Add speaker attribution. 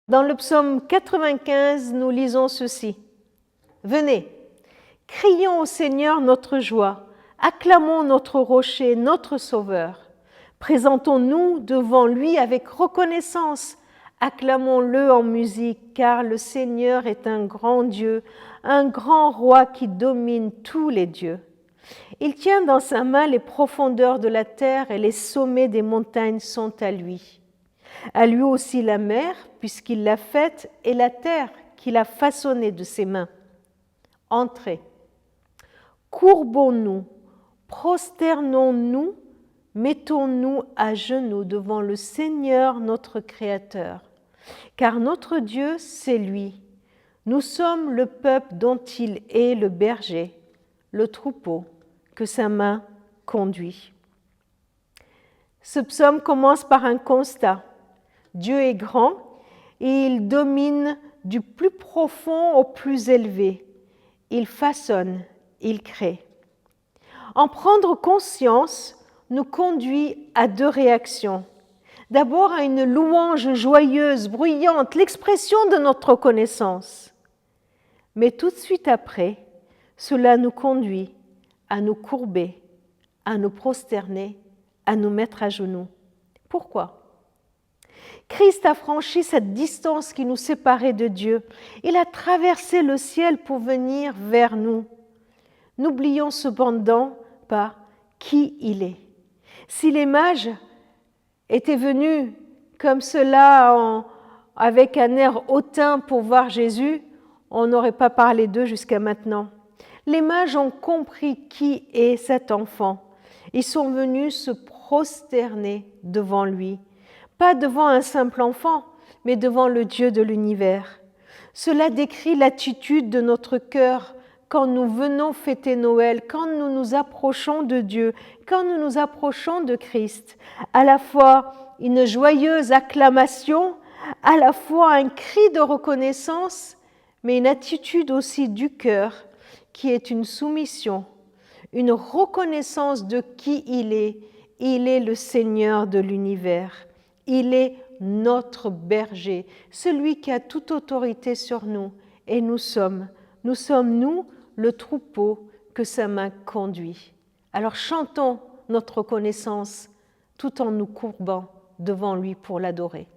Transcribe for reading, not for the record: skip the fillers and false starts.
Speaker 1: Dans le psaume 95, nous lisons ceci. Venez, crions au Seigneur notre joie, acclamons notre rocher, notre sauveur. Présentons-nous devant lui avec reconnaissance, acclamons-le en musique, car le Seigneur est un grand Dieu, un grand roi qui domine tous les dieux. Il tient dans sa main les profondeurs de la terre et les sommets des montagnes sont à lui. À lui aussi la mer, puisqu'il l'a faite, et la terre qu'il a façonnée de ses mains. Entrez, courbons-nous, prosternons-nous, mettons-nous à genoux devant le Seigneur notre Créateur. Car notre Dieu, c'est lui. Nous sommes le peuple dont il est le berger, le troupeau que sa main conduit. Ce psaume commence par un constat. Dieu est grand et il domine du plus profond au plus élevé. Il façonne, il crée. En prendre conscience nous conduit à deux réactions. D'abord à une louange joyeuse, bruyante, l'expression de notre connaissance. Mais tout de suite après, cela nous conduit à nous courber, à nous prosterner, à nous mettre à genoux. Pourquoi ? Christ a franchi cette distance qui nous séparait de Dieu. Il a traversé le ciel pour venir vers nous. N'oublions cependant pas qui il est. Si les mages étaient venus comme cela avec un air hautain pour voir Jésus, on n'aurait pas parlé d'eux jusqu'à maintenant. Les mages ont compris qui est cet enfant. Ils sont venus se prosterner devant lui. Pas devant un simple enfant, mais devant le Dieu de l'univers. Cela décrit l'attitude de notre cœur quand nous venons fêter Noël, quand nous nous approchons de Dieu, quand nous nous approchons de Christ. À la fois une joyeuse acclamation, à la fois un cri de reconnaissance, mais une attitude aussi du cœur qui est une soumission, une reconnaissance de qui il est. Il est le Seigneur de l'univers. Il est notre berger, celui qui a toute autorité sur nous. Et nous sommes, nous, le troupeau que sa main conduit. Alors chantons notre reconnaissance tout en nous courbant devant lui pour l'adorer.